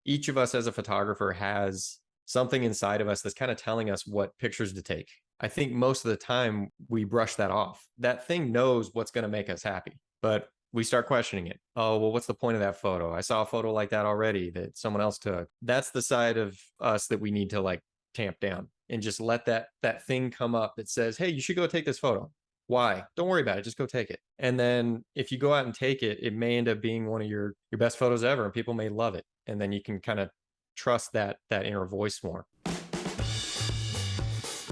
each of us as a photographer has something inside of us that's kind of telling us what pictures to take. I think most of the time we brush that off. That thing knows what's going to make us happy, but we start questioning it. Oh, well, what's the point of that photo? I saw a photo like that already that someone else took. That's the side of us that we need to like tamp down and just let that thing come up that says, hey, you should go take this photo. Why? Don't worry about it. Just go take it. And then if you go out and take it, it may end up being one of your best photos ever, and people may love it. And then you can kind of trust that inner voice more.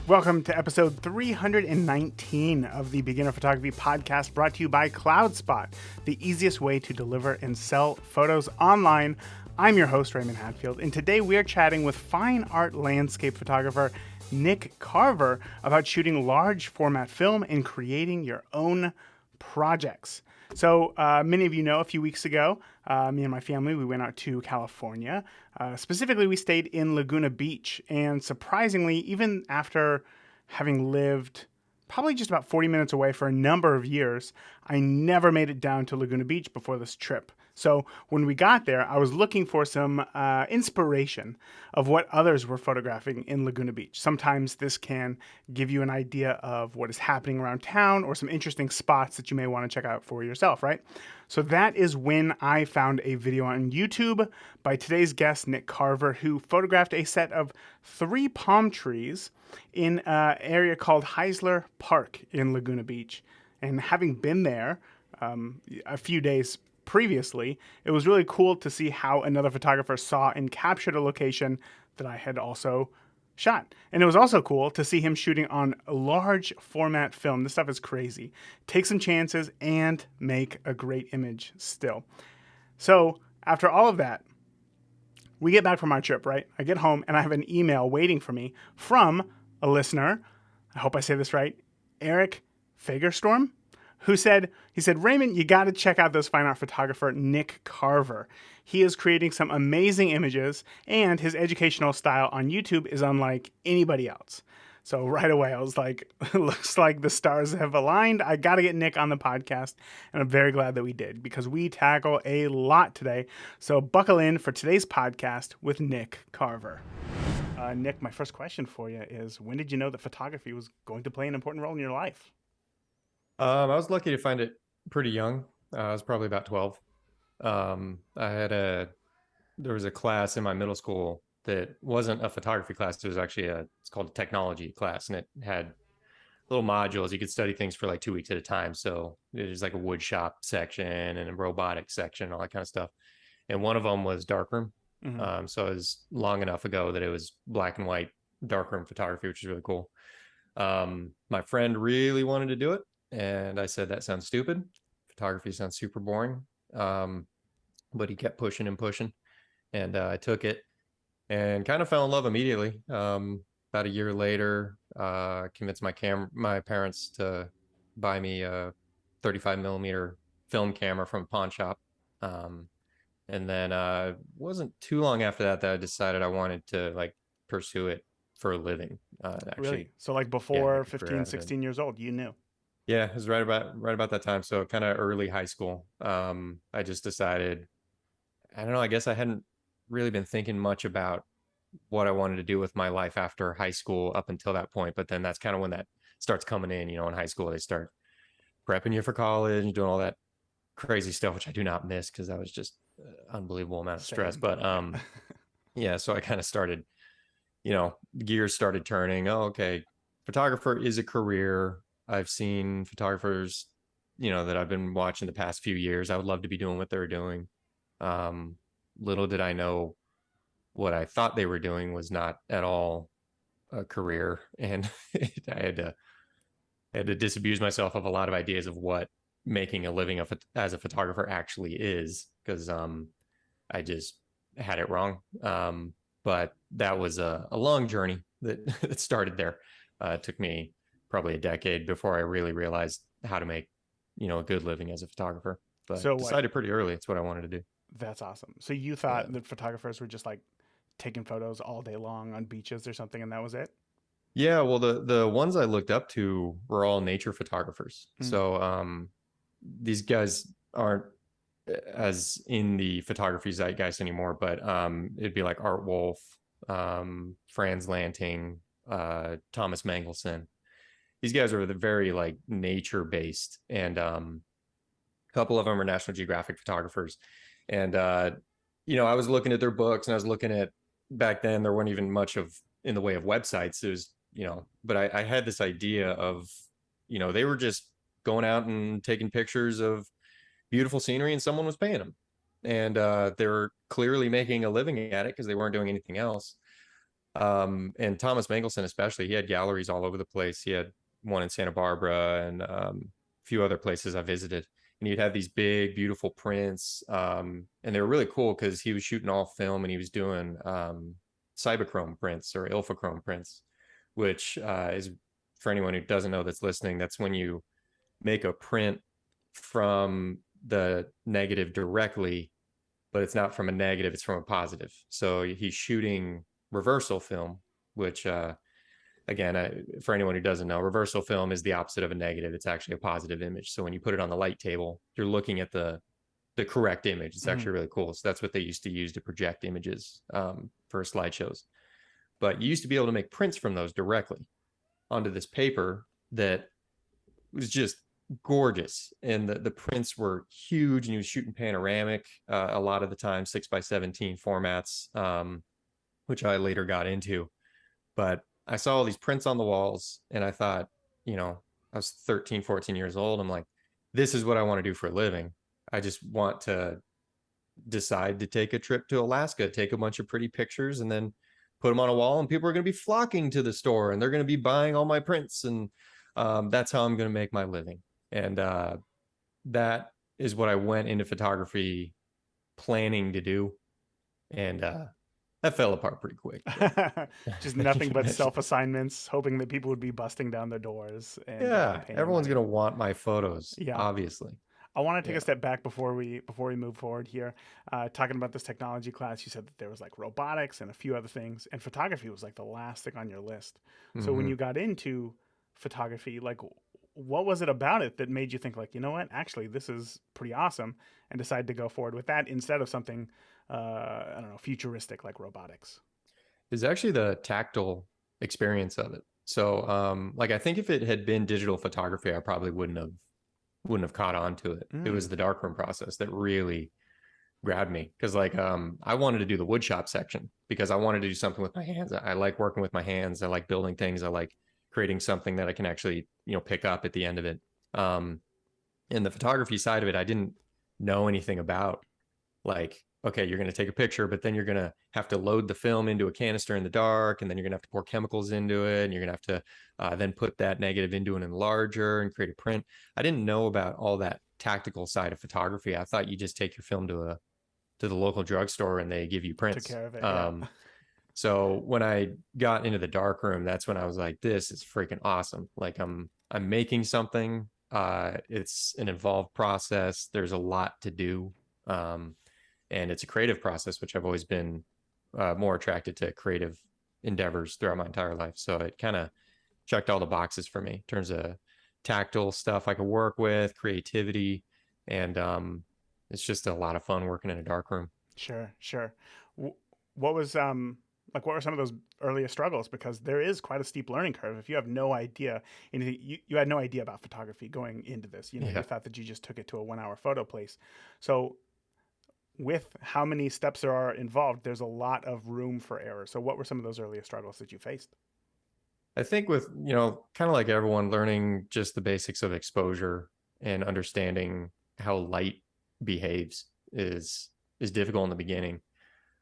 Welcome to episode 319 of the Beginner Photography Podcast, brought to you by CloudSpot, the easiest way to deliver and sell photos online. I'm your host, Raymond Hatfield, and today we are chatting with fine art landscape photographer Nick Carver about shooting large format film and creating your own projects. So many of you know a few weeks ago, me and my family, we went out to California. Specifically, we stayed in Laguna Beach. And surprisingly, even after having lived probably just about 40 minutes away for a number of years, I never made it down to Laguna Beach before this trip. So when we got there, I was looking for some inspiration of what others were photographing in Laguna Beach. Sometimes this can give you an idea of what is happening around town or some interesting spots that you may want to check out for yourself, right? So that is when I found a video on YouTube by today's guest, Nick Carver, who photographed a set of 3 palm trees in an area called Heisler Park in Laguna Beach. And having been there a few days previously, it was really cool to see how another photographer saw and captured a location that I had also shot. And it was also cool to see him shooting on a large format film. This stuff is crazy. Take some chances and make a great image still. So after all of that, we get back from our trip, right? I get home and I have an email waiting for me from a listener. I hope I say this right. Eric Fagerstorm, who said, Raymond, you got to check out this fine art photographer, Nick Carver. He is creating some amazing images, and his educational style on YouTube is unlike anybody else. So right away, I was like, looks like the stars have aligned. I got to get Nick on the podcast, and I'm very glad that we did, because we tackle a lot today. So buckle in for today's podcast with Nick Carver. Nick, my first question for you is, when did you know that photography was going to play an important role in your life? I was lucky to find it pretty young. I was probably about 12. There was a class in my middle school that wasn't a photography class. It was actually it's called a technology class, and it had little modules. You could study things for like 2 weeks at a time. So there's like a wood shop section and a robotics section, all that kind of stuff. And one of them was darkroom. Mm-hmm. So it was long enough ago that it was black and white darkroom photography, which is really cool. My friend really wanted to do it, and I said, that sounds stupid. Photography sounds super boring. But he kept pushing and pushing, and I took it and kind of fell in love immediately. About a year later, convinced my parents to buy me a 35 millimeter film camera from a pawn shop. And then wasn't too long after that I decided I wanted to like pursue it for a living. Actually, Really? So like yeah, before make a career 15, out of it. 16 years old, you knew? Yeah, it was right about that time. So kind of early high school. I just decided, I don't know, I guess I hadn't really been thinking much about what I wanted to do with my life after high school up until that point. But then that's kind of when that starts coming in, in high school, they start prepping you for college and doing all that crazy stuff, which I do not miss because that was just unbelievable amount of stress. Same. But Yeah. yeah, so I kind of started, gears started turning. Oh, okay. Photographer is a career. I've seen photographers, that I've been watching the past few years. I would love to be doing what they're doing. Um, Little did I know what I thought they were doing was not at all a career. And I had to disabuse myself of a lot of ideas of what making a living as a photographer actually is, because I just had it wrong. But that was a long journey that, that started there. It took me probably a decade before I really realized how to make, a good living as a photographer. But So what? decided pretty early it's what I wanted to do. That's awesome. So you Yeah. thought that photographers were just like taking photos all day long on beaches or something, and that was it? Yeah, well, the ones I looked up to were all nature photographers. Mm. So these guys aren't as in the photography zeitgeist anymore, but it'd be like Art Wolf, Franz Lanting, Thomas Mangelson. These guys are the very like nature based, and a couple of them are National Geographic photographers. And I was looking at their books, and I was looking at, back then there weren't even much of in the way of websites. It was, but I had this idea of, they were just going out and taking pictures of beautiful scenery, and someone was paying them, and they were clearly making a living at it because they weren't doing anything else. And Thomas Mangelson, especially, he had galleries all over the place. He had one in Santa Barbara, and a few other places I visited. And he'd have these big, beautiful prints, and they were really cool because he was shooting all film, and he was doing cyberchrome prints or ilfochrome prints, which is, for anyone who doesn't know that's listening, that's when you make a print from the negative directly, but it's not from a negative, it's from a positive. So he's shooting reversal film, which again, for anyone who doesn't know, reversal film is the opposite of a negative. It's actually a positive image. So when you put it on the light table, you're looking at the correct image. It's actually really cool. So that's what they used to use to project images for slideshows. But you used to be able to make prints from those directly onto this paper that was just gorgeous, and the prints were huge, and he was shooting panoramic a lot of the time, 6x17 formats, which I later got into. But I saw all these prints on the walls, and I thought, I was 13, 14 years old. I'm like, this is what I want to do for a living. I just want to decide to take a trip to Alaska, take a bunch of pretty pictures, and then put them on a wall, and people are going to be flocking to the store, and they're going to be buying all my prints, and that's how I'm going to make my living. And that is what I went into photography planning to do, and that fell apart pretty quick. Just nothing but self assignments, hoping that people would be busting down their doors and Yeah, paying everyone's money. going to want my photos, Yeah. obviously. I want to take Yeah. a step back before we move forward here. Talking about this technology class, you said that there was like robotics and a few other things, and photography was like the last thing on your list. So when Mm-hmm. you got into photography, like what was it about it that made you think like, you know what, actually this is pretty awesome, and decide to go forward with that instead of something, I don't know, futuristic like robotics? Is actually the tactile experience of it. So, like, I think if it had been digital photography, I probably wouldn't have caught on to it. It was Mm. the darkroom process that really grabbed me, because like I wanted to do the woodshop section because I wanted to do something with my hands. I like working with my hands. I like building things. I like creating something that I can actually pick up at the end of it. Um, and the photography side of it, I didn't know anything about. Like, okay, you're going to take a picture, but then you're going to have to load the film into a canister in the dark, and then you're going to have to pour chemicals into it, and you're going to have to then put that negative into an enlarger and create a print. I didn't know about all that tactical side of photography. I thought you just take your film to the local drugstore and they give you Took prints. care of it, yeah. So when I got into the dark room, that's when I was like, this is freaking awesome. Like I'm making something. It's an involved process. There's a lot to do. Um, and it's a creative process, which I've always been more attracted to creative endeavors throughout my entire life. So it kind of checked all the boxes for me in terms of tactile stuff I could work with, creativity, and it's just a lot of fun working in a dark room. Sure, sure. What was like what were some of those earliest struggles? Because there is quite a steep learning curve. If you have no idea anything, you had no idea about photography going into this. You know, you Yeah. thought that you just took it to a 1 hour photo place. So with how many steps there are involved, there's a lot of room for error. So what were some of those earliest struggles that you faced? I think with, kind of like everyone, learning just the basics of exposure and understanding how light behaves is difficult in the beginning.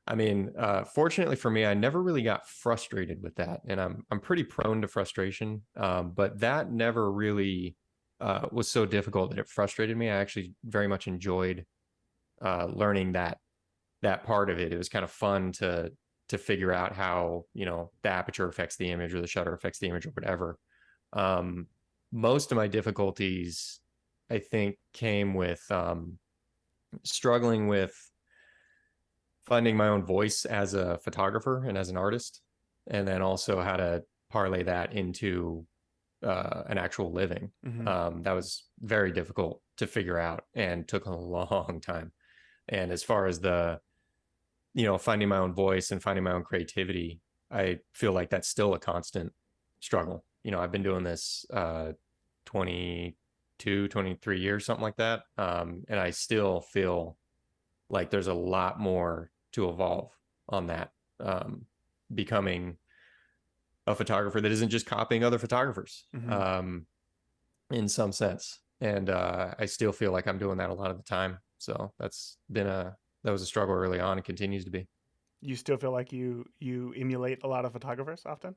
I mean, fortunately for me, I never really got frustrated with that, and I'm pretty prone to frustration. But that never really was so difficult that it frustrated me. I actually very much enjoyed learning that part of it. It was kind of fun to figure out how the aperture affects the image or the shutter affects the image or whatever. Um, Most of my difficulties, I think, came with struggling with finding my own voice as a photographer and as an artist, and then also how to parlay that into an actual living. Hmm. That was very difficult to figure out and took a long time. And as far as finding my own voice and finding my own creativity, I feel like that's still a constant struggle. I've been doing this 22, 23 years, something like that. And I still feel like there's a lot more to evolve on that. Becoming a photographer that isn't just copying other photographers, Hmm. in some sense. And I still feel like I'm doing that a lot of the time. So that was a struggle early on and continues to be. You still feel like you emulate a lot of photographers often?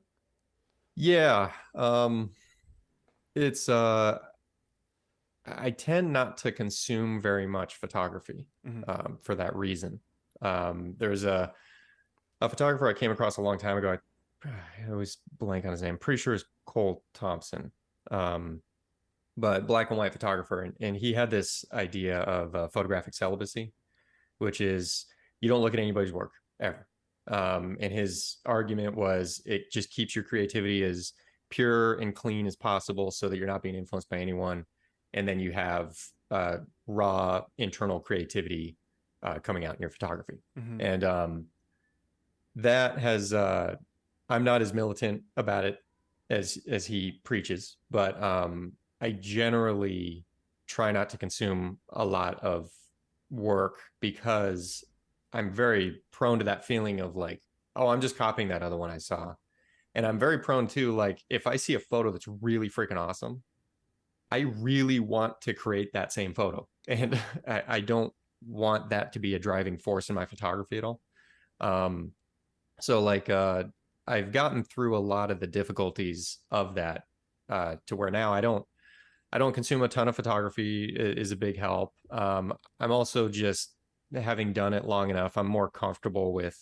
Yeah. It's I tend not to consume very much photography Hmm. for that reason. There's a photographer I came across a long time ago. I always blank on his name. Pretty sure it's Cole Thompson. Um, but black and white photographer, and he had this idea of photographic celibacy, which is you don't look at anybody's work ever. And his argument was it just keeps your creativity as pure and clean as possible so that you're not being influenced by anyone. And then you have raw internal creativity coming out in your photography. Hmm. And that has, I'm not as militant about it as he preaches, but I generally try not to consume a lot of work because I'm very prone to that feeling of like, oh, I'm just copying that other one I saw. And I'm very prone to like, if I see a photo that's really freaking awesome, I really want to create that same photo. Yeah. And I don't want that to be a driving force in my photography at all. Um, so like I've gotten through a lot of the difficulties of that to where now I don't consume a ton of photography is a big help. I'm also just having done it long enough, I'm more comfortable with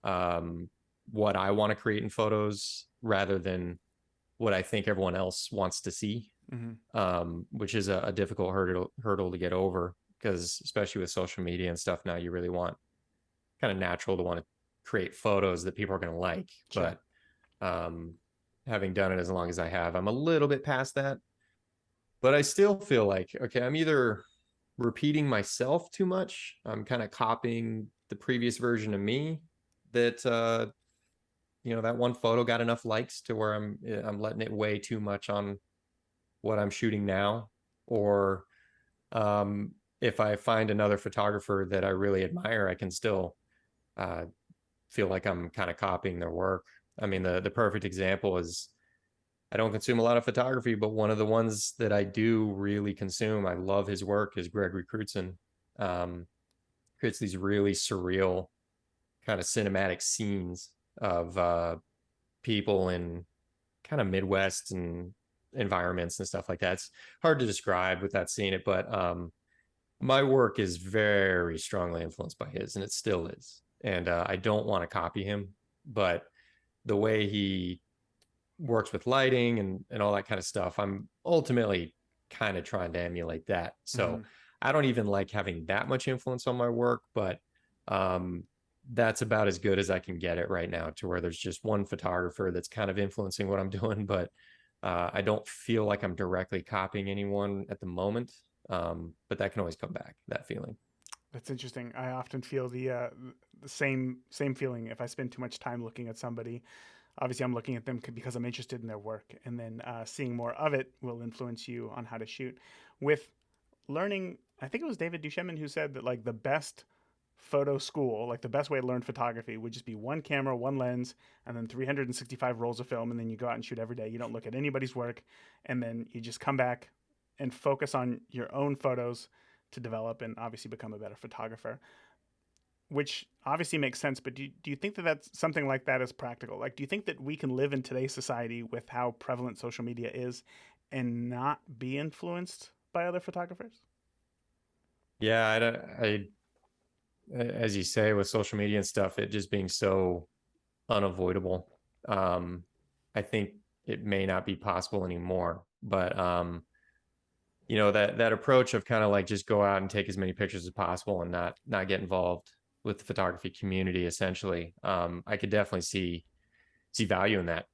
um, what I want to create in photos rather than what I think everyone else wants to see, Hmm. which is a difficult hurdle to get over because especially with social media and stuff now, you really want kind of natural to want to create photos that people are going to like. Sure. But um, having done it as long as I have, I'm a little bit past that. But I still feel like, okay, I'm either repeating myself too much, I'm kind of copying the previous version of me that that one photo got enough likes to where I'm letting it weigh too much on what I'm shooting now, or um, if I find another photographer that I really admire, I can still uh, feel like I'm kind of copying their work. I mean, the perfect example is I don't consume a lot of photography, but one of the ones that I do really consume, I love his work, is Gregory Crutzen. Um, creates these really surreal kind of cinematic scenes of people in kind of Midwest and environments and stuff like that. It's hard to describe without seeing it, but my work is very strongly influenced by his, and it still is. And I don't want to copy him, but the way he works with lighting and all that kind of stuff, I'm ultimately kind of trying to emulate that. So Hmm. I don't even like having that much influence on my work, but um, that's about as good as I can get it right now to where there's just one photographer that's kind of influencing what I'm doing, but I don't feel like I'm directly copying anyone at the moment. But that can always come back, that feeling. That's interesting. I often feel the same feeling if I spend too much time looking at somebody. Obviously, I'm looking at them because I'm interested in their work, and then seeing more of it will influence you on how to shoot. With learning, I think it was David Duchemin who said that like the best photo school, like the best way to learn photography would just be one camera, one lens, and then 365 rolls of film, and then you go out and shoot every day. You don't look at anybody's work, and then you just come back and focus on your own photos to develop and obviously become a better photographer, which obviously makes sense. But do you think that that's something like that is practical? Like, do you think that we can live in today's society with how prevalent social media is and not be influenced by other photographers? Yeah, as you say, with social media and stuff, it just being so unavoidable. Um, I think it may not be possible anymore. But that approach of kind of like just go out and take as many pictures as possible and not get involved with the photography community, essentially. I could definitely see value in that.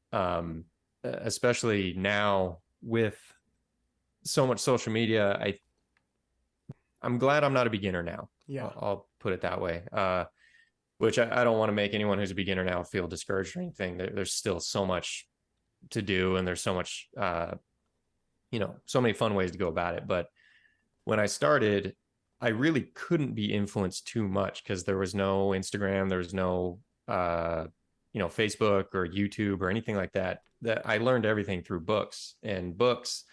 especially now with so much social media, I'm glad I'm not a beginner now. Yeah. I'll put it that way. Which I don't want to make anyone who's a beginner now feel discouraged or anything. There's still so much to do, and there's so much, so many fun ways to go about it. But when I started, I really couldn't be influenced too much because there was no Instagram, there was no, Facebook or YouTube or anything like that. That I learned everything through books, and books,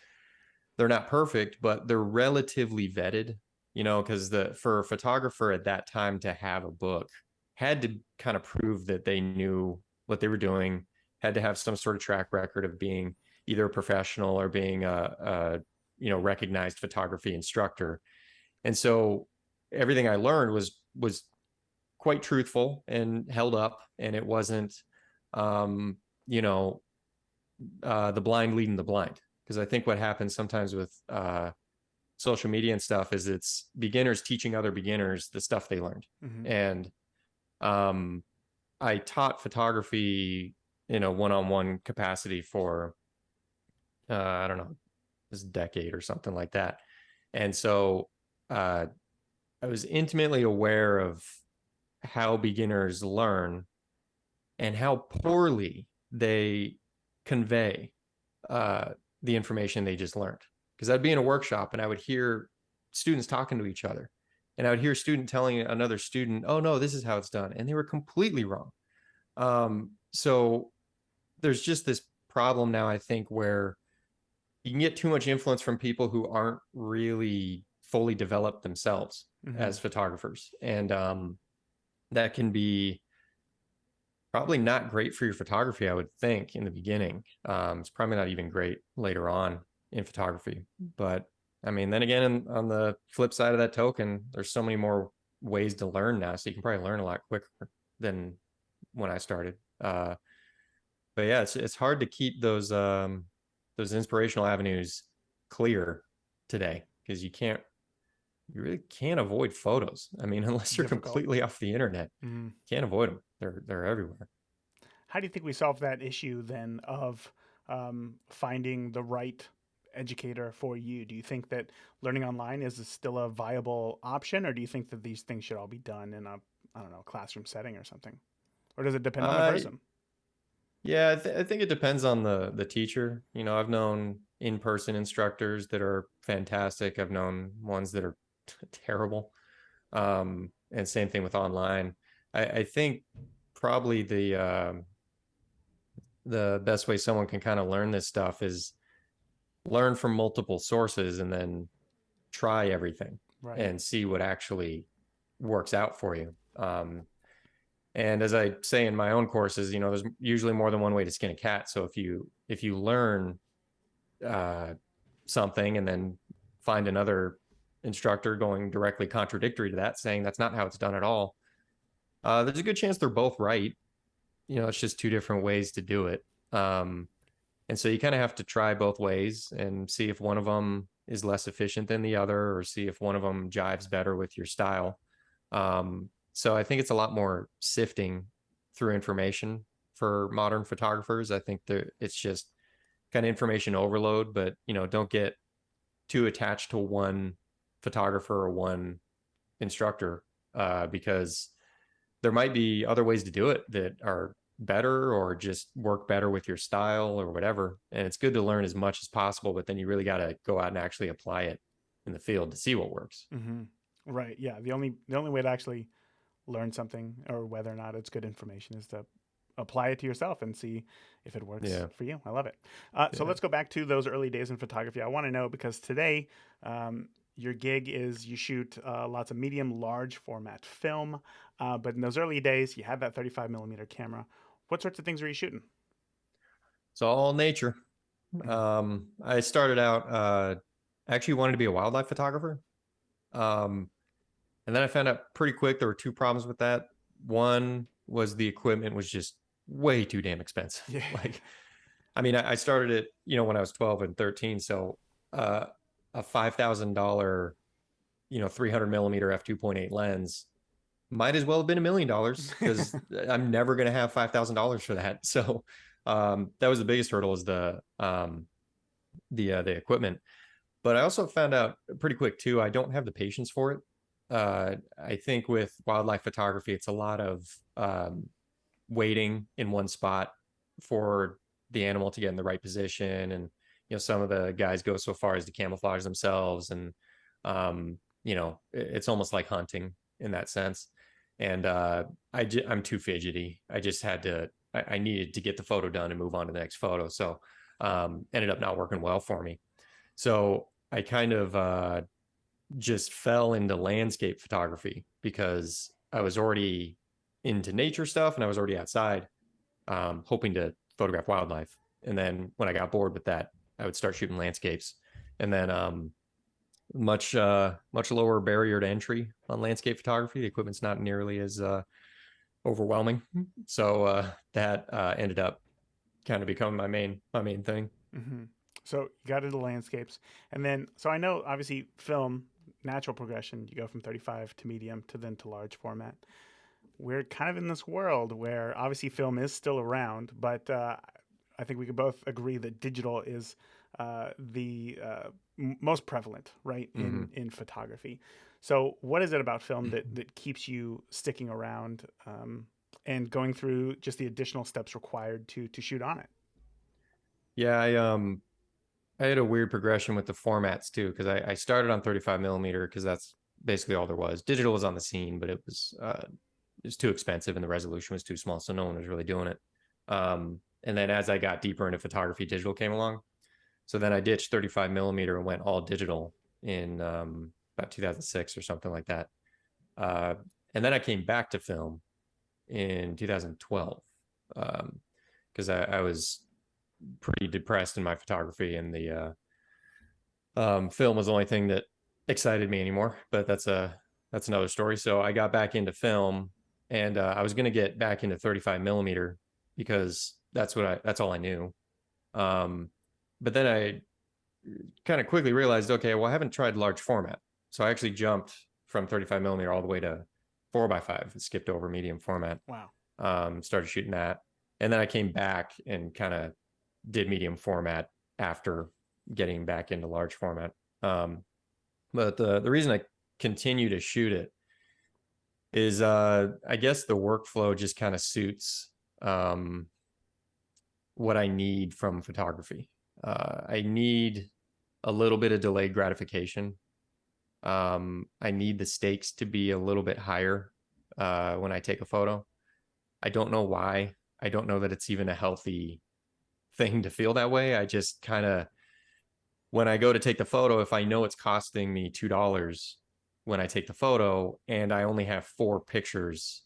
they're not perfect, but they're relatively vetted, because for a photographer at that time to have a book had to kind of prove that they knew what they were doing, had to have some sort of track record of being either a professional or being a recognized photography instructor. And so everything I learned was quite truthful and held up, and it wasn't um, you know the blind leading the blind. Because I think what happens sometimes with social media and stuff is it's beginners teaching other beginners the stuff they learned. Mm-hmm. And um, I taught photography in a one-on-one capacity for I don't know, this decade or something like that. And so uh, I was intimately aware of how beginners learn and how poorly they convey uh, the information they just learned. Because I'd be in a workshop and I would hear students talking to each other, and I would hear a student telling another student, "Oh no, this is how it's done," and they were completely wrong. So there's just this problem now, I think, where you can get too much influence from people who aren't really fully developed themselves Mm-hmm. as photographers, and that can be probably not great for your photography, I would think, in the beginning. It's probably not even great later on in photography. But I mean, then again, on the flip side of that token, there's so many more ways to learn now, so you can probably learn a lot quicker than when I started. But yeah, it's hard to keep those inspirational avenues clear today, because you really can't avoid photos. I mean, unless you're Difficult. completely off the internet, Mm-hmm. can't avoid them. They're everywhere. How do you think we solve that issue then of finding the right educator for you? Do you think that learning online is still a viable option, or do you think that these things should all be done in a, I don't know, classroom setting or something? Or does it depend on the Uh, person? yeah, I think it depends on the teacher. I've known in-person instructors that are fantastic. I've known ones that are terrible. And same thing with online. I think probably the best way someone can kind of learn this stuff is learn from multiple sources and then try everything Right. and see what actually works out for you. And as I say in my own courses, there's usually more than one way to skin a cat. So if you learn uh, something and then find another instructor going directly contradictory to that, saying that's not how it's done at all, there's a good chance they're both right. It's just two different ways to do it. And so you kind of have to try both ways and see if one of them is less efficient than the other, or see if one of them jives better with your style. So I think it's a lot more sifting through information for modern photographers. I think that it's just kind of information overload, but don't get too attached to one photographer or one instructor, because there might be other ways to do it that are better or just work better with your style or whatever. And it's good to learn as much as possible, but then you really got to go out and actually apply it in the field to see what works. Mm-hmm. Right. Yeah. The only way to actually learn something or whether or not it's good information is to apply it to yourself and see if it works Yeah. for you. I love it. So Yeah. let's go back to those early days in photography. I want to know because today your gig is you shoot lots of medium, large format film, but in those early days you had that 35 millimeter camera. What sorts of things were you shooting? It's all nature. Mm-hmm. I started out, I actually wanted to be a wildlife photographer. Um, and then I found out pretty quick there were two problems with that. One was the equipment was just way too damn expensive. Yeah. Like, I mean, I started it, when I was 12 and 13. So, a $5,000, 300 millimeter f2.8 lens might as well have been $1 million, because I'm never going to have $5,000 for that. So, That was the biggest hurdle, is the equipment. But I also found out pretty quick too, I don't have the patience for it. I think with wildlife photography, it's a lot of waiting in one spot for the animal to get in the right position. And, some of the guys go so far as to camouflage themselves. And, it's almost like hunting in that sense. And I'm too fidgety. I just had to, I needed to get the photo done and move on to the next photo. So ended up not working well for me. So I kind of just fell into landscape photography because I was already into nature stuff and I was already outside, hoping to photograph wildlife. And then when I got bored with that, I would start shooting landscapes. And then much lower barrier to entry on landscape photography. The equipment's not nearly as overwhelming. So that ended up kind of becoming my main thing. Mm-hmm. So you got into landscapes, and then so I know obviously film natural progression. You go from 35 to medium to then to large format. We're kind of in this world where obviously film is still around, but I think we could both agree that digital is the most prevalent, right, Mm-hmm. in photography. So, what is it about film that keeps you sticking around and going through just the additional steps required to shoot on it? Yeah, I had a weird progression with the formats too, because I started on 35 millimeter because that's basically all there was. Digital was on the scene, but it was too expensive and the resolution was too small, so no one was really doing it. And then as I got deeper into photography, digital came along. So then I ditched 35 millimeter and went all digital in about 2006 or something like that. Uh, and then I came back to film in 2012 because I was pretty depressed in my photography, and the film was the only thing that excited me anymore. But that's another story. So I got back into film, and I was going to get back into 35 millimeter because that's all I knew. Um, but then I kind of quickly realized, okay, well, I haven't tried large format. So I actually jumped from 35 millimeter all the way to 4x5, skipped over medium format, Wow. started shooting that. And then I came back and kind of did medium format after getting back into large format. But the reason I continue to shoot it is I guess the workflow just kind of suits um, what I need from photography. I need a little bit of delayed gratification. I need the stakes to be a little bit higher when I take a photo. I don't know why. I don't know that it's even a healthy thing to feel that way. I just kind of, when I go to take the photo, if I know it's costing me $2 when I take the photo and I only have 4 pictures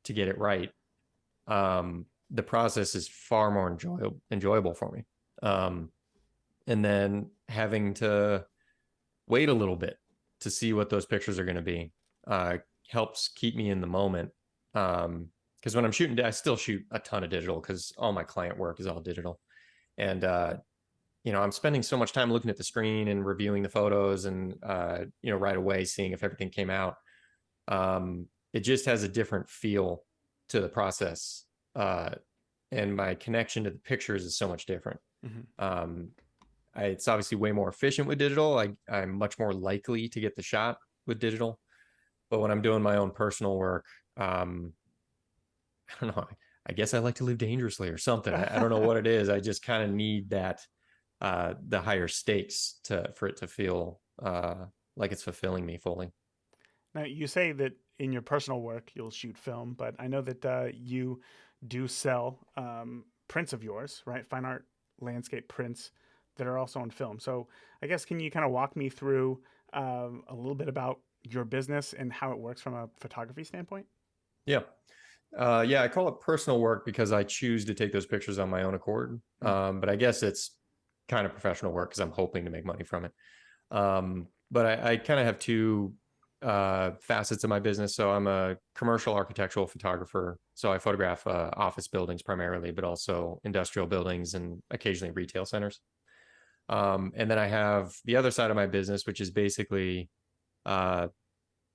to get it right, the process is far more enjoyable for me. And then having to wait a little bit to see what those pictures are going to be helps keep me in the moment. Because when I'm shooting, I still shoot a ton of digital because all my client work is all digital. And I'm spending so much time looking at the screen and reviewing the photos and right away seeing if everything came out. It just has a different feel to the process, and my connection to the pictures is so much different. Mm-hmm. It's obviously way more efficient with digital. I'm much more likely to get the shot with digital, but when I'm doing my own personal work, I don't know. I guess I like to live dangerously or something. I don't know what it is. I just kind of need that the higher stakes for it to feel like it's fulfilling me fully. Now, you say that in your personal work you'll shoot film, but I know that you do sell prints of yours, right? Fine art landscape prints that are also on film. So, I guess can you kind of walk me through a little bit about your business and how it works from a photography standpoint? Yeah. Yeah, I call it personal work because I choose to take those pictures on my own accord. Mm. But I guess it's kind of professional work because I'm hoping to make money from it. But I kind of have two facets of my business. So I'm a commercial architectural photographer. So I photograph office buildings primarily, but also industrial buildings and occasionally retail centers. And then I have the other side of my business, which is basically uh,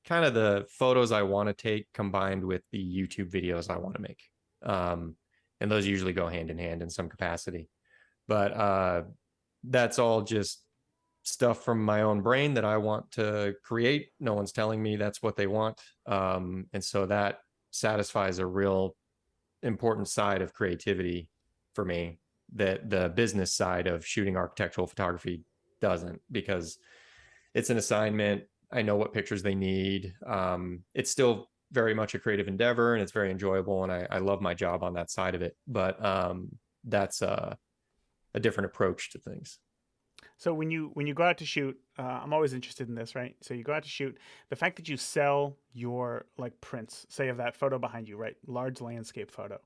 kind of the photos I want to take combined with the YouTube videos I want to make. Um, and those usually go hand in hand in some capacity. But that's all just stuff from my own brain that I want to create. No one's telling me that's what they want. And so that satisfies a real important side of creativity for me that the business side of shooting architectural photography doesn't, because it's an assignment. I know what pictures they need. It's still very much a creative endeavor and it's very enjoyable. And I love my job on that side of it. But that's a different approach to things. So when you go out to shoot, I'm always interested in this, right? So you go out to shoot. The fact that you sell your like prints, say of that photo behind you, right, large landscape photo,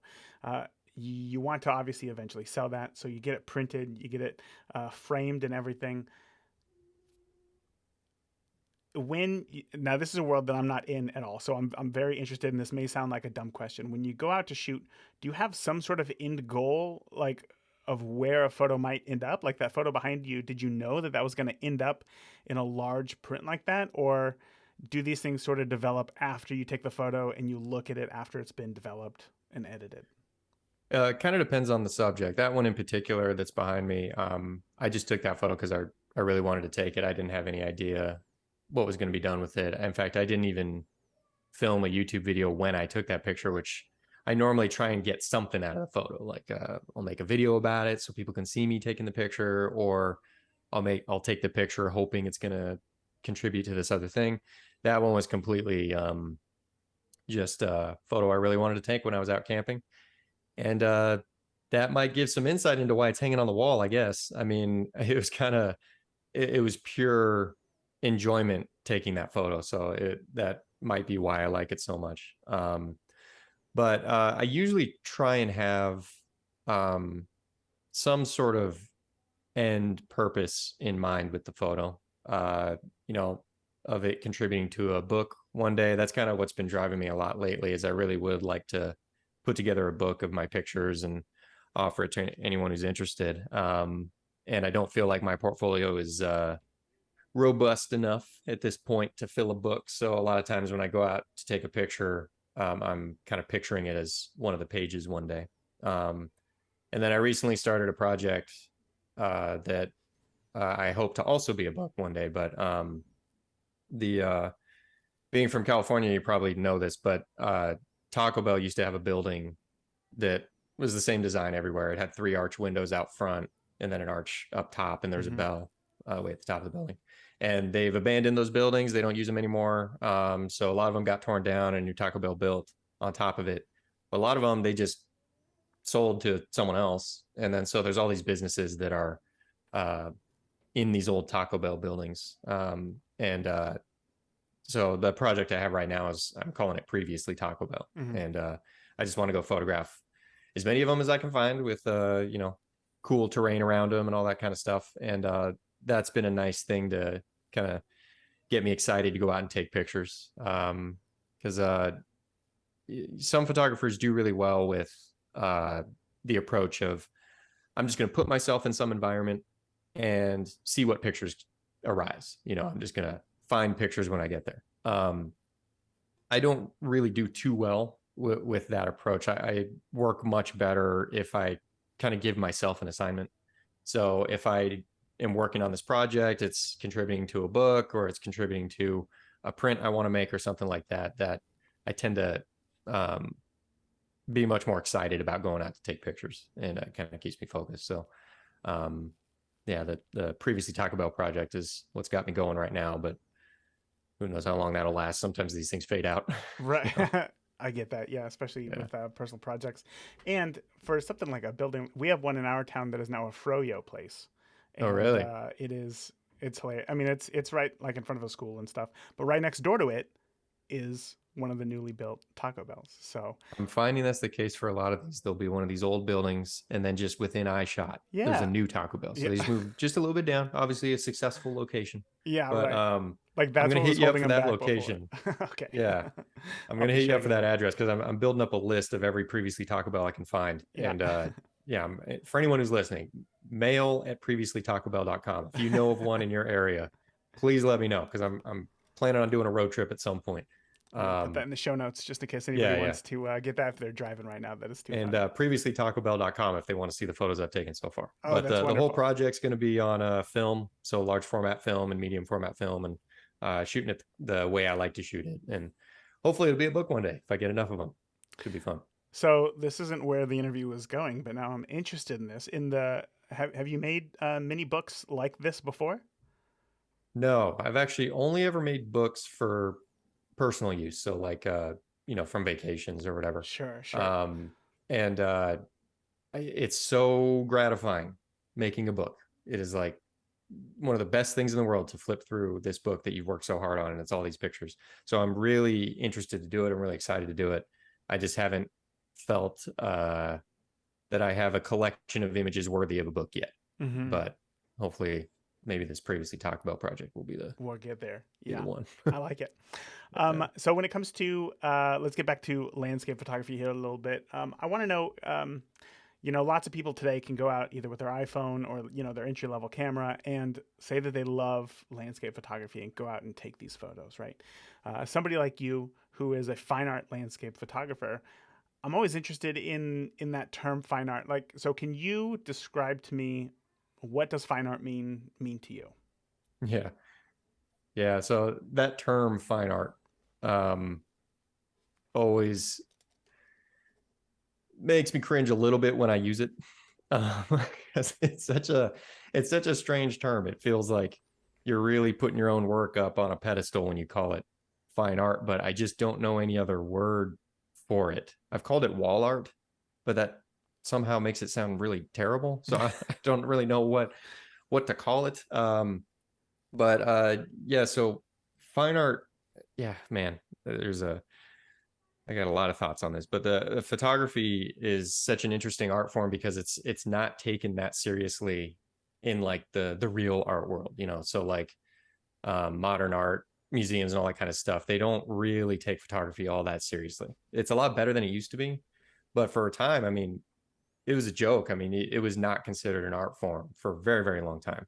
uh, you want to obviously eventually sell that. So you get it printed, you get it framed and everything. Now this is a world that I'm not in at all, so I'm very interested in this. May sound like a dumb question. When you go out to shoot, do you have some sort of end goal, like of where a photo might end up? Like that photo behind you, did you know that that was going to end up in a large print like that, or do these things sort of develop after you take the photo and you look at it after it's been developed and edited? Kind of depends on the subject. That one in particular that's behind me, I just took that photo because I really wanted to take it. I didn't have any idea what was going to be done with it. In fact, I didn't even film a YouTube video when I took that picture, which I normally try and get something out of the photo. Like I'll make a video about it so people can see me taking the picture, or I'll take the picture hoping it's going to contribute to this other thing. That one was completely just a photo I really wanted to take when I was out camping. And that might give some insight into why it's hanging on the wall, I guess. I mean, it was kind of, it was pure enjoyment taking that photo. So that might be why I like it so much. But I usually try and have some sort of end purpose in mind with the photo, you know, of it contributing to a book one day. That's kind of what's been driving me a lot lately, is I really would like to put together a book of my pictures and offer it to anyone who's interested. And I don't feel like my portfolio is robust enough at this point to fill a book. So a lot of times when I go out to take a picture, I'm kind of picturing it as one of the pages one day. And then I recently started a project that I hope to also be a book one day. But the being from California, you probably know this, but Taco Bell used to have a building that was the same design everywhere. It had 3 arch windows out front and then an arch up top, and there's a bell way at the top of the building. And they've abandoned those buildings. They don't use them anymore. So a lot of them got torn down and new Taco Bell built on top of it. But a lot of them, they just sold to someone else. And then so there's all these businesses that are in these old Taco Bell buildings. So the project I have right now is, I'm calling it Previously Taco Bell. Mm-hmm. And I just want to go photograph as many of them as I can find with, you know, cool terrain around them and all that kind of stuff. And that's been a nice thing to kind of get me excited to go out and take pictures. Because some photographers do really well with the approach of, I'm just going to put myself in some environment and see what pictures arise. You know, I'm just going to find pictures when I get there. I don't really do too well with that approach. I work much better if I kind of give myself an assignment. So if I am working on this project, it's contributing to a book or it's contributing to a print I want to make or something like that, that I tend to be much more excited about going out to take pictures, and it kind of keeps me focused. So yeah, the Previously Taco Bell project is what's got me going right now, but who knows how long that'll last. Sometimes these things fade out. Right. You know? I get that. Yeah, especially Yeah. with personal projects. And for something like a building, we have one in our town that is now a froyo place. Oh, And really? it's hilarious. I mean, it's right like in front of a school and stuff. But right next door to it is one of the newly built Taco Bells. So, I'm finding that's the case for a lot of these. There'll be one of these old buildings, and then just within eye shot, there's a yeah. new Taco Bell. So Yeah. they just moved just a little bit down. Obviously, a successful location. Yeah, But right. Like I'm that's gonna what was hit you up holding for them that back before. location. Okay. Yeah, I'm I'll gonna be hit you up for checking that it. address because I'm building up a list of every Previously Taco Bell I can find. Yeah. And yeah, for anyone who's listening, mail at previouslytacobell.com. If you know of one in your area, please let me know, because I'm planning on doing a road trip at some point. We'll put that in the show notes just in case anybody Yeah, yeah. wants to get that if they're driving right now. That is too And funny. previously TacoBell.com if they want to see the photos I've taken so far. Oh, But that's the whole wonderful. project's going to be on film, so large format film and medium format film, and shooting it the way I like to shoot it. And hopefully it'll be a book one day if I get enough of them. Should be fun. So this isn't where the interview was going, but now I'm interested in this. Have you made mini books like this before? No, I've actually only ever made books for personal use, so like from vacations or whatever. Sure, sure. Um, and it's so gratifying making a book. It is like one of the best things in the world to flip through this book that you've worked so hard on, and it's all these pictures. So I'm really interested to do it. I'm really excited to do it. I just haven't felt that I have a collection of images worthy of a book yet. Mm-hmm. But hopefully, maybe this previously talked about project will We'll get there. be the Yeah, one. I like it. Yeah. So when it comes to, let's get back to landscape photography here a little bit. I want to know, lots of people today can go out either with their iPhone or, their entry level camera and say that they love landscape photography and go out and take these photos, right? Somebody like you who is a fine art landscape photographer, I'm always interested in that term fine art. Like, so can you describe to me what does fine art mean to you? Yeah. Yeah. So that term fine art um, always makes me cringe a little bit when I use it. Because it's such a strange term. It feels like you're really putting your own work up on a pedestal when you call it fine art, but I just don't know any other word for it. I've called it wall art, but that somehow makes it sound really terrible. So I don't really know what to call it. But yeah, so fine art, yeah, man, there's a I got a lot of thoughts on this, but the photography is such an interesting art form because it's not taken that seriously in like the real art world, So like modern art museums and all that kind of stuff, they don't really take photography all that seriously. It's a lot better than it used to be, but for a time, I mean, it was a joke. I mean, it was not considered an art form for a very, very long time.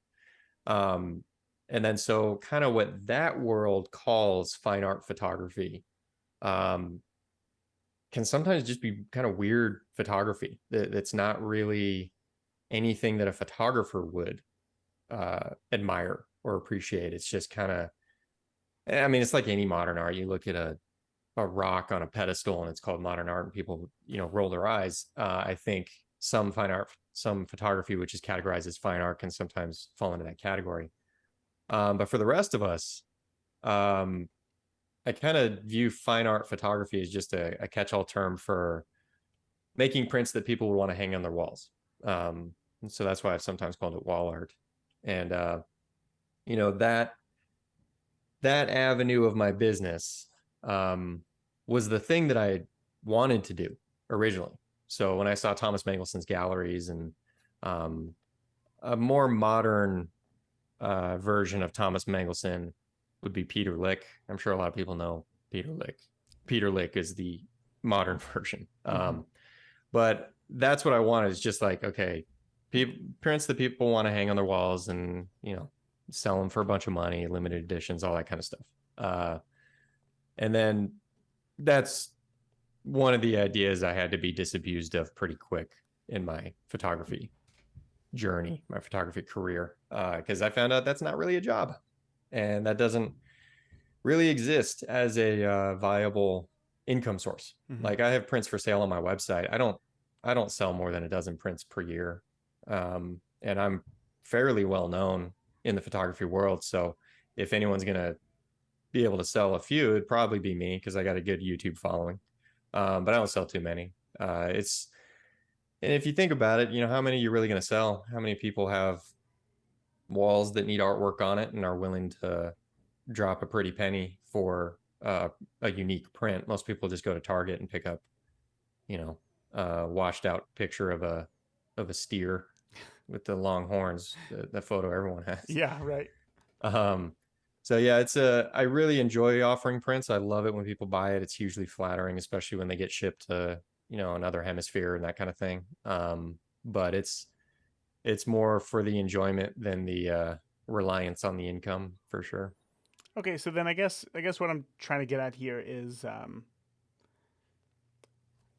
Um, and then so kind of what that world calls fine art photography. Um, can sometimes just be kind of weird photography that's not really anything that a photographer would admire or appreciate. It's just kind of, I mean, it's like any modern art. You look at a rock on a pedestal and it's called modern art and people, roll their eyes. I think some fine art, some photography, which is categorized as fine art, can sometimes fall into that category. But for the rest of us, um, I kind of view fine art photography as just a catch-all term for making prints that people would want to hang on their walls. And so that's why I've sometimes called it wall art. And that avenue of my business was the thing that I wanted to do originally. So when I saw Thomas Mangelson's galleries and um, a more modern version of Thomas Mangelson would be Peter Lick. I'm sure a lot of people know Peter Lick. Peter Lick is the modern version. Mm-hmm. But that's what I wanted is just like, okay, prints that people want to hang on their walls and, sell them for a bunch of money, limited editions, all that kind of stuff. And then that's one of the ideas I had to be disabused of pretty quick in my photography journey, my photography career, because I found out that's not really a job, and that doesn't really exist as a viable income source. Mm-hmm. Like I have prints for sale on my website. I don't sell more than a dozen prints per year, and I'm fairly well known in the photography world. So if anyone's gonna be able to sell a few, it'd probably be me because I got a good YouTube following. But I don't sell too many. It's And if you think about it, how many you're really going to sell? How many people have walls that need artwork on it and are willing to drop a pretty penny for a unique print? Most people just go to Target and pick up, washed out picture of a steer with the long horns. The photo everyone has. Yeah, right. Um, so yeah, I really enjoy offering prints. I love it when people buy it. It's hugely flattering, especially when they get shipped to, another hemisphere and that kind of thing. But it's more for the enjoyment than the reliance on the income for sure. Okay, so then I guess what I'm trying to get at here is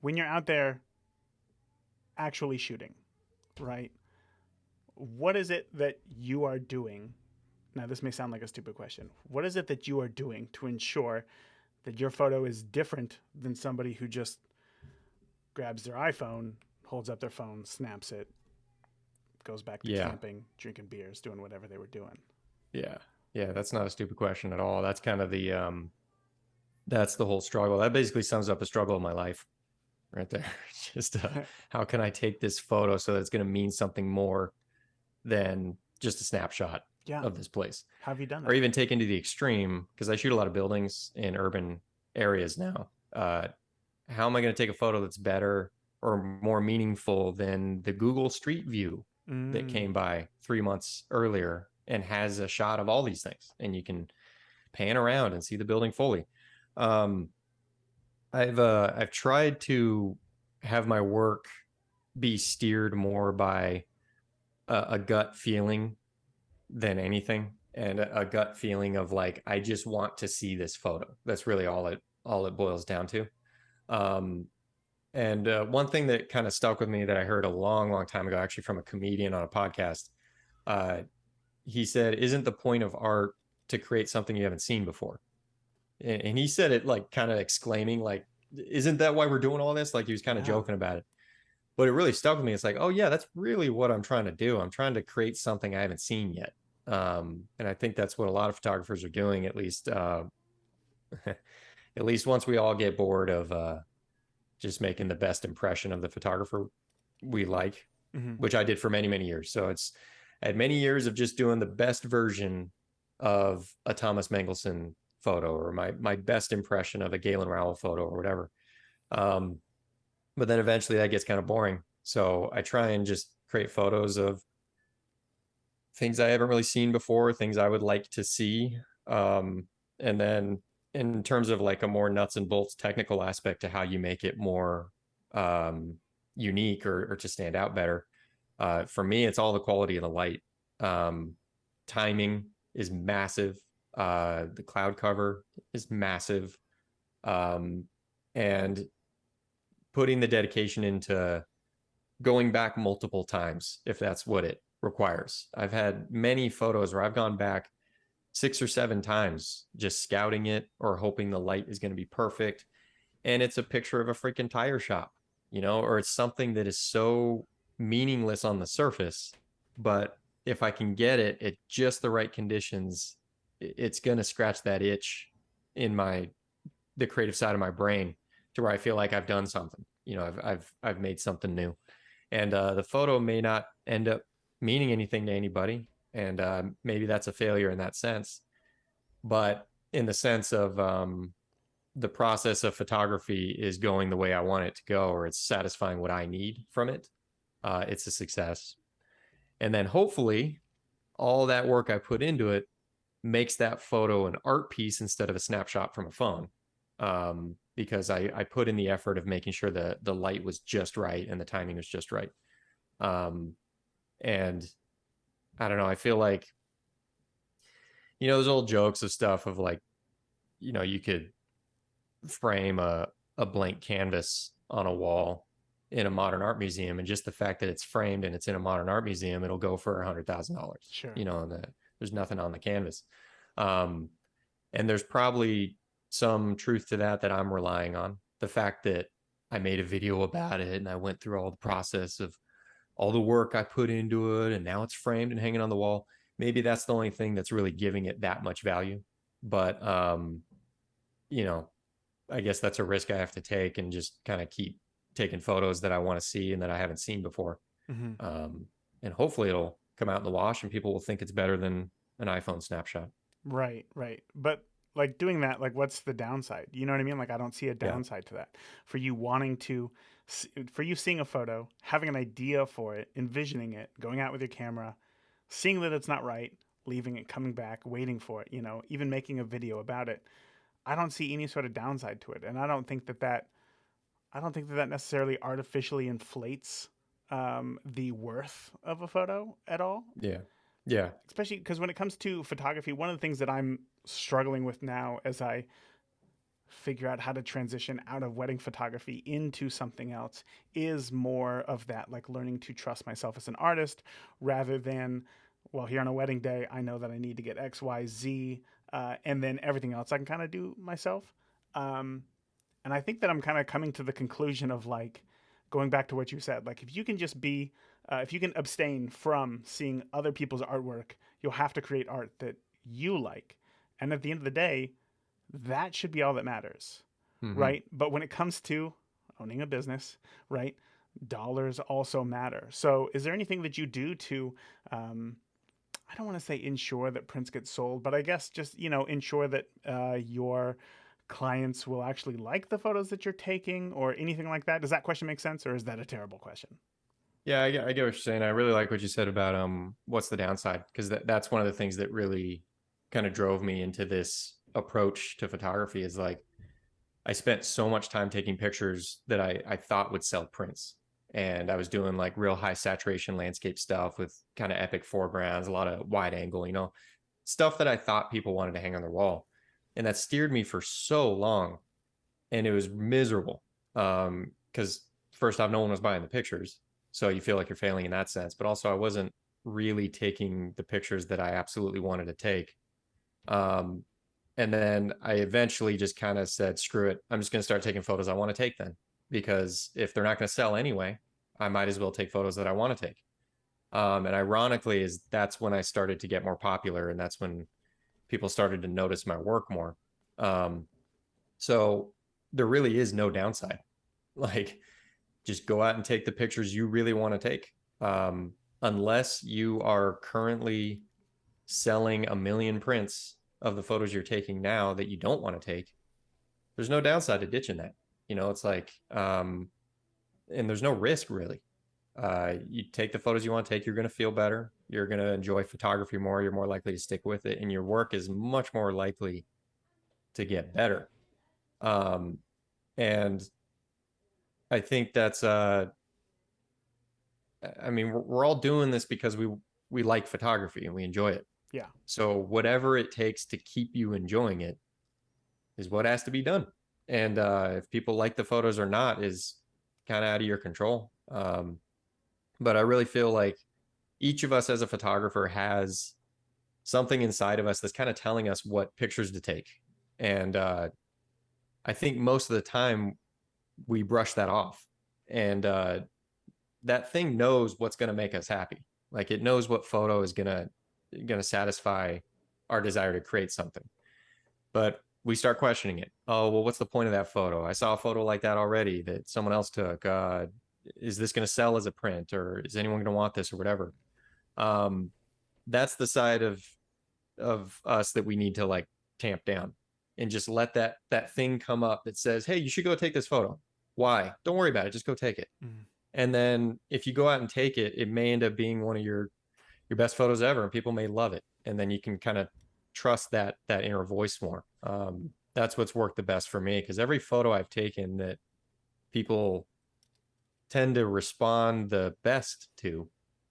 when you're out there actually shooting, right? What is it that you are doing? Now, this may sound like a stupid question. What is it that you are doing to ensure that your photo is different than somebody who just grabs their iPhone, holds up their phone, snaps it, goes back to Yeah. camping, drinking beers, doing whatever they were doing? Yeah. Yeah. That's not a stupid question at all. That's kind of that's the whole struggle. That basically sums up a struggle of my life right there. Just how can I take this photo so that it's going to mean something more than just a snapshot Yeah. of this place? How have you done Or that? even taken to the extreme, because I shoot a lot of buildings in urban areas now. How am I going to take a photo that's better or more meaningful than the Google Street View that Mm, came by 3 months earlier and has a shot of all these things, and you can pan around and see the building fully. Um, I've tried to have my work be steered more by a gut feeling than anything, and a gut feeling of like I just want to see this photo. That's really all it boils down to. Um, and one thing that kind of stuck with me that I heard a long, long time ago, actually from a comedian on a podcast, uh, he said, "Isn't the point of art to create something you haven't seen before?" And he said it like kind of exclaiming, like, "Isn't that why we're doing all this?" Like he was kind of yeah. joking about it, but it really stuck with me. It's like, oh yeah, that's really what I'm trying to do. I'm trying to create something I haven't seen yet. And I think that's what a lot of photographers are doing, at least at least once we all get bored of just making the best impression of the photographer we like, Hmm. which I did for many, many years. So I had many years of just doing the best version of a Thomas Mangelson photo, or my best impression of a Galen Rowell photo, or whatever. Um, but then eventually that gets kind of boring. So I try and just create photos of things I haven't really seen before, things I would like to see. And then in terms of like a more nuts and bolts technical aspect to how you make it more um, unique, or to stand out better, for me, it's all the quality of the light. Um, Timing is massive. The cloud cover is massive. Um, and putting the dedication into going back multiple times if that's what it requires. I've had many photos where I've gone back 6 or 7 times just scouting it or hoping the light is going to be perfect. And it's a picture of a freaking tire shop, or it's something that is so meaningless on the surface. But if I can get it at just the right conditions, it's going to scratch that itch in the creative side of my brain to where I feel like I've done something. I've made something new, and the photo may not end up meaning anything to anybody, and maybe that's a failure in that sense. But in the sense of the process of photography is going the way I want it to go, or it's satisfying what I need from it, it's a success. And then hopefully, all that work I put into it makes that photo an art piece instead of a snapshot from a phone. Because I put in the effort of making sure that the light was just right and the timing was just right. Um, and I don't know, I feel like, those old jokes of stuff of like, you could frame a blank canvas on a wall in a modern art museum, and just the fact that it's framed and it's in a modern art museum, it'll go for $100,000. Sure. And there's nothing on the canvas. Um, and there's probably some truth to that I'm relying on. The fact that I made a video about it and I went through all the process of all the work I put into it, and now it's framed and hanging on the wall. Maybe that's the only thing that's really giving it that much value. But you know, I guess that's a risk I have to take, and just kind of keep taking photos that I want to see and that I haven't seen before. Hmm. Um, and hopefully it'll come out in the wash and people will think it's better than an iPhone snapshot. Right, right. But like doing that, like what's the downside? You know what I mean? Like I don't see a Yeah. downside to that. For you wanting to, for you seeing a photo, having an idea for it, envisioning it, going out with your camera, seeing that it's not right, leaving it, coming back, waiting for it, even making a video about it. I don't see any sort of downside to it. And I don't think that that necessarily artificially inflates the worth of a photo at all. Yeah. Yeah. Especially because when it comes to photography, one of the things that I'm struggling with now as I figure out how to transition out of wedding photography into something else is more of that, like learning to trust myself as an artist rather than, well, here on a wedding day, I know that I need to get X, Y, Z, and then everything else I can kind of do myself. Um, and I think that I'm kind of coming to the conclusion of like going back to what you said. Like, if you can just be, if you can abstain from seeing other people's artwork, you'll have to create art that you like. And at the end of the day, that should be all that matters, Mm-hmm. right? But when it comes to owning a business, right, dollars also matter. So, is there anything that you do to, I don't want to say ensure that prints get sold, but I guess just, ensure that your clients will actually like the photos that you're taking or anything like that? Does that question make sense, or is that a terrible question? Yeah, I get what you're saying. I really like what you said about what's the downside, because that's one of the things that really kind of drove me into this approach to photography is like I spent so much time taking pictures that I thought would sell prints. And I was doing like real high saturation landscape stuff with kind of epic foregrounds, a lot of wide angle, stuff that I thought people wanted to hang on their wall. And that steered me for so long. And it was miserable. Because first off, no one was buying the pictures. So you feel like you're failing in that sense. But also I wasn't really taking the pictures that I absolutely wanted to take. Um, and then I eventually just kind of said, screw it. I'm just going to start taking photos I want to take then. Because if they're not going to sell anyway, I might as well take photos that I want to take. And ironically, is that's when I started to get more popular, and that's when people started to notice my work more. Um, so there really is no downside. Like, just go out and take the pictures you really want to take. Um, Unless you are currently selling a million prints of the photos you're taking now that you don't want to take, there's no downside to ditching that. It's like, and there's no risk really. You take the photos you want to take, you're going to feel better. You're going to enjoy photography more. You're more likely to stick with it, and your work is much more likely to get better. Um, and I think that's, I mean, we're all doing this because we like photography and we enjoy it. Yeah. So whatever it takes to keep you enjoying it is what has to be done. And if people like the photos or not is kind of out of your control. But I really feel like each of us as a photographer has something inside of us that's kind of telling us what pictures to take. And I think most of the time we brush that off. And that thing knows what's going to make us happy. Like it knows what photo is gonna satisfy our desire to create something. But we start questioning it. Oh, well, what's the point of that photo? I saw a photo like that already that someone else took. Is this going to sell as a print, or is anyone going to want this, or whatever? Um, that's the side of us that we need to like tamp down and just let that thing come up that says, "Hey, you should go take this photo." Why? Don't worry about it. Just go take it. Mm. And then if you go out and take it, it may end up being one of your best photos ever, and people may love it. And then you can kind of trust that inner voice more. That's what's worked the best for me, because every photo I've taken that people tend to respond the best to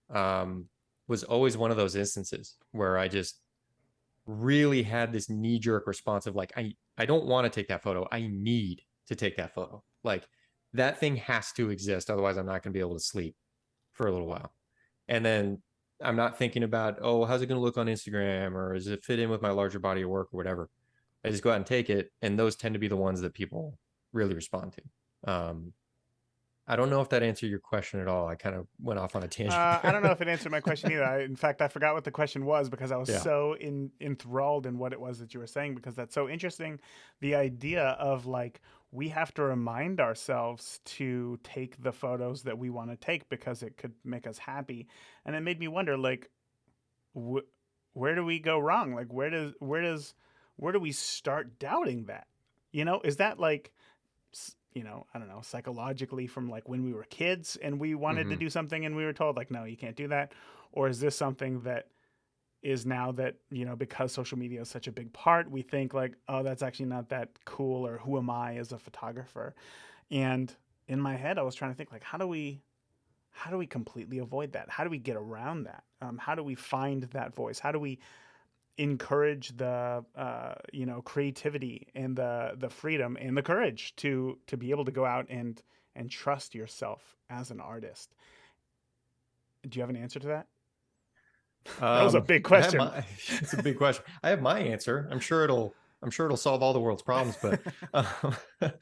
um, was always one of those instances where I just really had this knee jerk response of like, I don't want to take that photo. I need to take that photo. Like that thing has to exist. Otherwise, I'm not going to be able to sleep for a little while. And then I'm not thinking about, oh, how's it going to look on Instagram, or does it fit in with my larger body of work or whatever. I just go out and take it. And those tend to be the ones that people really respond to. I don't know if that answered your question at all. I kind of went off on a tangent I don't know there. if it answered my question either. In fact, I forgot what the question was because I was Yeah. so enthralled in what it was that you were saying, because that's so interesting. The idea of like, we have to remind ourselves to take the photos that we want to take because it could make us happy. And it made me wonder, like, where do we go wrong? Like, where do we start doubting that? Is that like, I don't know, psychologically from like when we were kids and we wanted to Mm-hmm. do something and we were told like, no, you can't do that? Or is this something that is now that, because social media is such a big part, we think like, oh, that's actually not that cool, or who am I as a photographer? And in my head, I was trying to think like, how do we completely avoid that? How do we get around that? How do we find that voice? How do we encourage the creativity and the freedom and the courage to be able to go out and trust yourself as an artist. Do you have an answer to that? That was a big I have question. my. It's a big question. I have my answer. I'm sure it'll solve all the world's problems. But,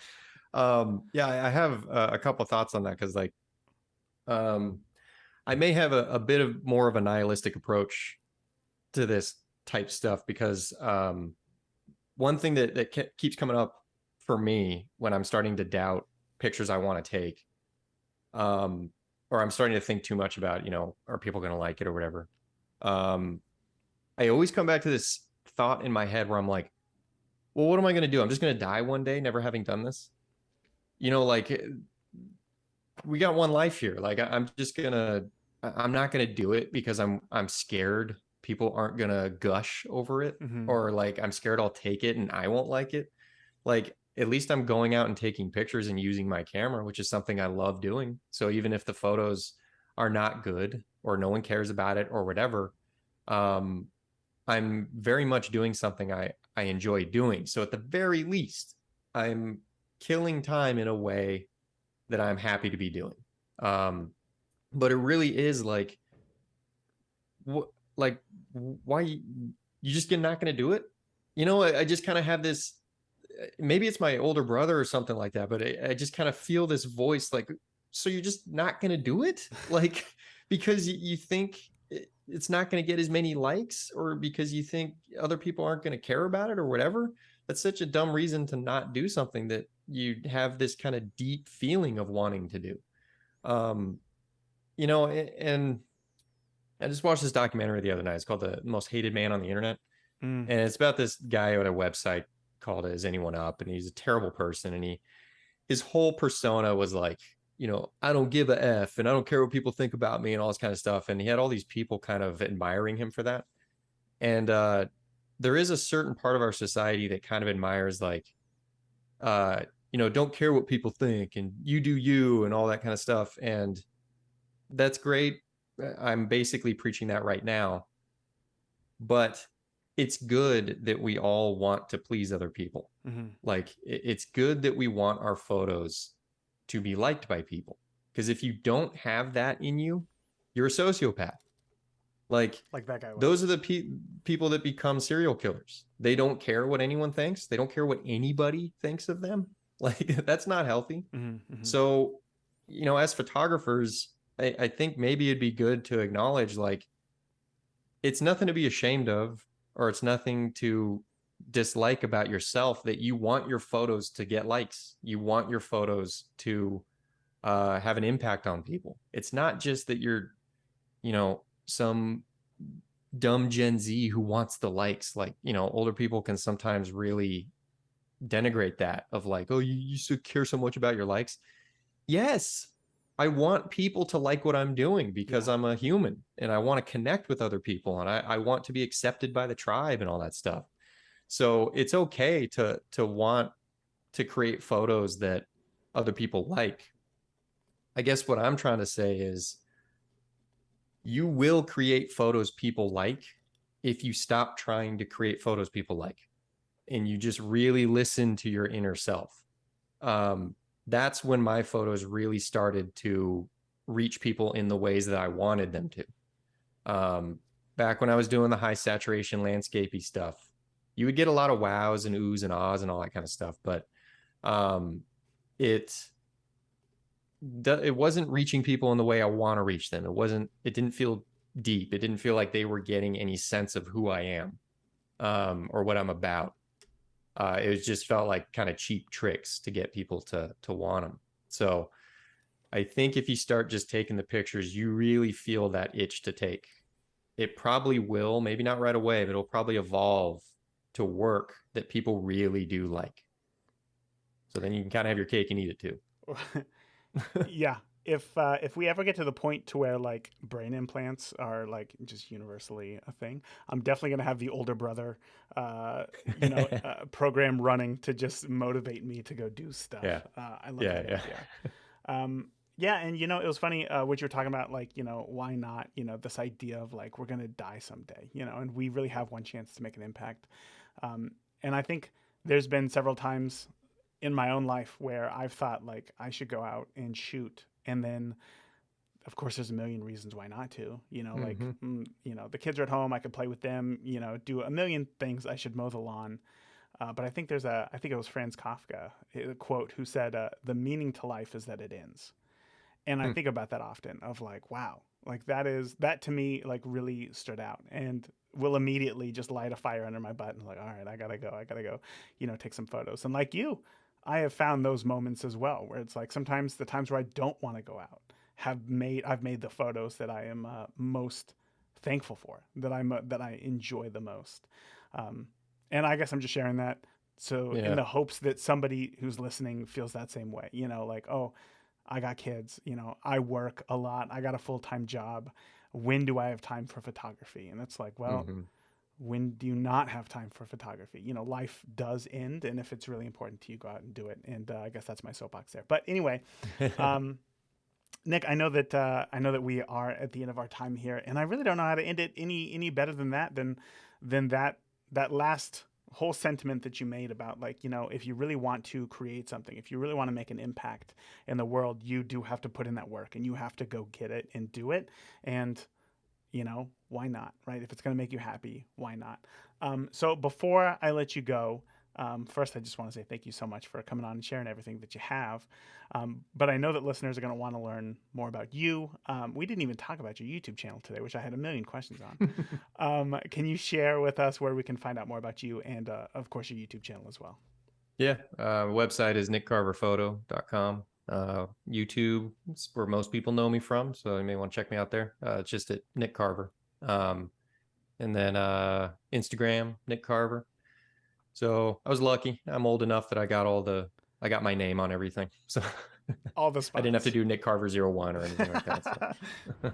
um, yeah, I have a couple of thoughts on that because, like, um, I may have a bit of more of a nihilistic approach to this type stuff because, one thing that keeps coming up for me when I'm starting to doubt pictures I want to take, um, or I'm starting to think too much about, are people going to like it or whatever. Um, I always come back to this thought in my head where I'm like, well, what am I going to do? I'm just going to die one day, never having done this. Like, we got one life here. Like, I'm just gonna, I'm not gonna do it because I'm scared people aren't gonna gush over it, Mm-hmm. or like I'm scared I'll take it and I won't like it. Like, at least I'm going out and taking pictures and using my camera, which is something I love doing. So even if the photos are not good or no one cares about it or whatever, um, I'm very much doing something I enjoy doing. So at the very least, I'm killing time in a way that I'm happy to be doing. Um, but it really is like, what, like, why you just not going to do it? I just kind of have this. Maybe it's my older brother or something like that, but I just kind of feel this voice like, so you're just not going to do it, like, because you think it's not going to get as many likes, or because you think other people aren't going to care about it or whatever. That's such a dumb reason to not do something that you have this kind of deep feeling of wanting to do. um and I just watched this documentary the other night. It's called The Most Hated Man on the Internet, Mm. and it's about this guy at a website called Is Anyone Up, and he's a terrible person, and his whole persona was like, I don't give a f, and I don't care what people think about me, and all this kind of stuff. And he had all these people kind of admiring him for that. And there is a certain part of our society that kind of admires, like, uh don't care what people think, and you do you, and all that kind of stuff. And that's great. I'm basically preaching that right now. But it's good that we all want to please other people. Mm-hmm. Like, it's good that we want our photos to be liked by people. Because if you don't have that in you, you're a sociopath. Like, Like that guy was. those are the people that become serial killers. They don't care what anyone thinks. They don't care what anybody thinks of them. Like, that's not healthy. Mm-hmm. Mm-hmm. So, as photographers, I think maybe it'd be good to acknowledge, like, it's nothing to be ashamed of, or it's nothing to dislike about yourself, that you want your photos to get likes. You want your photos to have an impact on people. It's not just that you're, some dumb Gen Z who wants the likes. Like, older people can sometimes really denigrate that, of like, oh, you care so much about your likes. Yes, I want people to like what I'm doing because Yeah. I'm a human, and I want to connect with other people, and I want to be accepted by the tribe and all that stuff. So it's okay to want to create photos that other people like. I guess what I'm trying to say is, you will create photos people like if you stop trying to create photos people like, and you just really listen to your inner self. um, that's when my photos really started to reach people in the ways that I wanted them to. Back when I was doing the high saturation landscapey stuff, you would get a lot of wows and oohs and ahs and all that kind of stuff, but um, it it wasn't reaching people in the way I want to reach them. It didn't feel deep. It didn't feel like they were getting any sense of who I am, or what I'm about. It was just felt like kind of cheap tricks to get people to want them. So I think if you start just taking the pictures you really feel that itch to take, it probably will, maybe not right away, but it'll probably evolve to work that people really do like. So then you can kind of have your cake and eat it too. Yeah. If we ever get to the point to where like brain implants are like just universally a thing, I'm definitely gonna have the older brother, program running to just motivate me to go do stuff. Yeah. I love Yeah. that Yeah. idea. Um, Yeah, and it was funny what you're talking about, like, why not, this idea of like we're gonna die someday, and we really have one chance to make an impact. And I think there's been several times in my own life where I've thought like I should go out and shoot, and then of course there's a million reasons why not to, like Mm-hmm. the kids are at home, I could play with them, do a million things. I should mow the lawn. But I think I think it was Franz Kafka, a quote, who said, "The meaning to life is that it ends." And I think about that often of like, wow, like that to me like really stood out and will immediately just light a fire under my butt and like, all right, I gotta go, take some photos. And like you, I have found those moments as well where it's like sometimes the times where I don't want to go out I've made the photos that I am most thankful for, that I enjoy the most. Um, and I guess I'm just sharing that so in Yeah. the hopes that somebody who's listening feels that same way, like, oh, I got kids, I work a lot, I got a full-time job. When do I have time for photography? And it's like, well, Mm-hmm. when do you not have time for photography? Life does end, and if it's really important to you, go out and do it. And I guess that's my soapbox there. But anyway, um, Nick, I know that we are at the end of our time here, and I really don't know how to end it any better than that last whole sentiment that you made about, like, if you really want to create something, if you really want to make an impact in the world, you do have to put in that work and you have to go get it and do it. And why not, right? If it's going to make you happy, why not? So before I let you go, first, I just want to say thank you so much for coming on and sharing everything that you have. But I know that listeners are going to want to learn more about you. We didn't even talk about your YouTube channel today, which I had a million questions on. Can you share with us where we can find out more about you and, of course, your YouTube channel as well? Yeah. Website is nickcarverphoto.com. YouTube is where most people know me from, so you may want to check me out there. It's just at Nick Carver. And then Instagram, Nick Carver. So I was lucky. I'm old enough that I got my name on everything. So All the I didn't have to spots. do Nick Carver 01 or anything like that. So.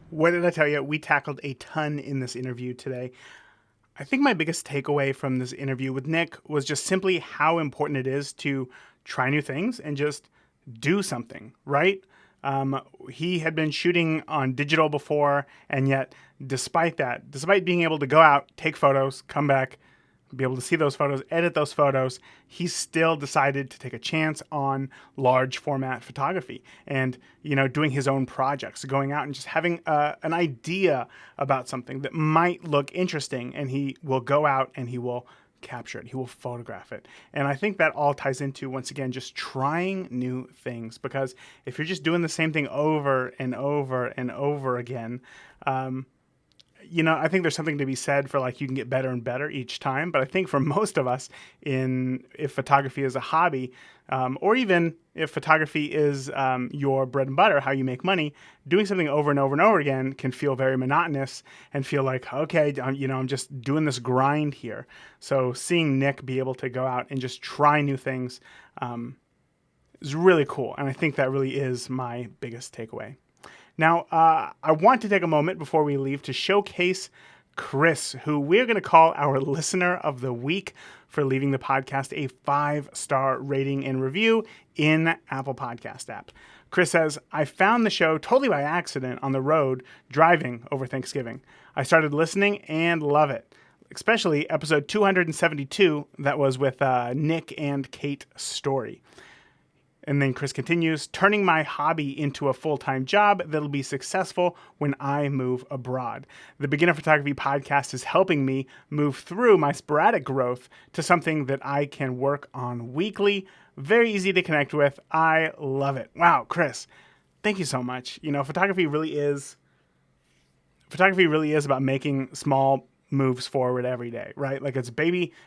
What did I tell you? We tackled a ton in this interview today. I think my biggest takeaway from this interview with Nick was just simply how important it is to try new things and just do something, right? He had been shooting on digital before, and yet, despite being able to go out, take photos, come back, be able to see those photos, edit those photos, he still decided to take a chance on large format photography and, doing his own projects, going out and just having an idea about something that might look interesting. And he will go out and he will capture it. He will photograph it. And I think that all ties into, once again, just trying new things, because if you're just doing the same thing over and over and over again, I think there's something to be said for like you can get better and better each time. But I think for most of us, if photography is a hobby, or even if photography is your bread and butter, how you make money, doing something over and over and over again can feel very monotonous and feel like, okay, I'm just doing this grind here. So seeing Nick be able to go out and just try new things is really cool. And I think that really is my biggest takeaway. Now, I want to take a moment before we leave to showcase Chris, who we're going to call our listener of the week for leaving the podcast a 5-star rating and review in Apple Podcast app. Chris says, I found the show totally by accident on the road driving over Thanksgiving. I started listening and love it, especially episode 272 that was with Nick and Kate Story. And then Chris continues, turning my hobby into a full-time job that'll be successful when I move abroad. The Beginner Photography Podcast is helping me move through my sporadic growth to something that I can work on weekly. Very easy to connect with. I love it. Wow, Chris, thank you so much. Photography really is about making small moves forward every day, right? Like it's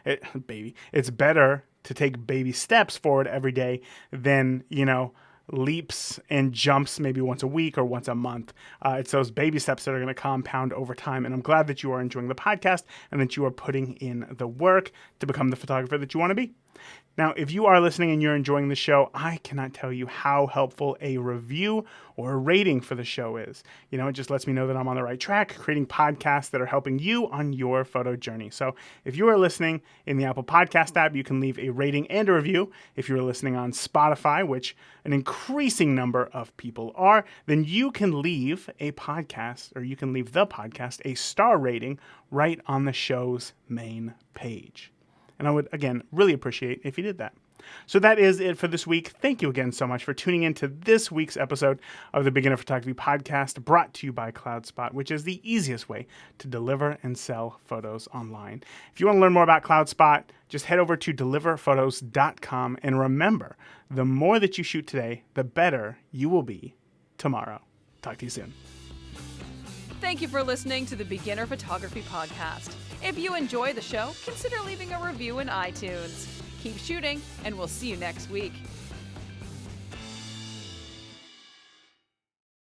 it's better to take baby steps forward every day than, leaps and jumps maybe once a week or once a month. It's those baby steps that are going to compound over time. And I'm glad that you are enjoying the podcast and that you are putting in the work to become the photographer that you want to be. Now, if you are listening and you're enjoying the show, I cannot tell you how helpful a review or a rating for the show is. It just lets me know that I'm on the right track, creating podcasts that are helping you on your photo journey. So if you are listening in the Apple Podcast app, you can leave a rating and a review. If you're listening on Spotify, which an increasing number of people are, then you can leave a podcast, or you can leave the podcast a star rating right on the show's main page. And I would, again, really appreciate if you did that. So that is it for this week. Thank you again so much for tuning in to this week's episode of the Beginner Photography Podcast, brought to you by CloudSpot, which is the easiest way to deliver and sell photos online. If you want to learn more about CloudSpot, just head over to deliverphotos.com. And remember, the more that you shoot today, the better you will be tomorrow. Talk to you soon. Thank you for listening to the Beginner Photography Podcast. If you enjoy the show, consider leaving a review in iTunes. Keep shooting, and we'll see you next week.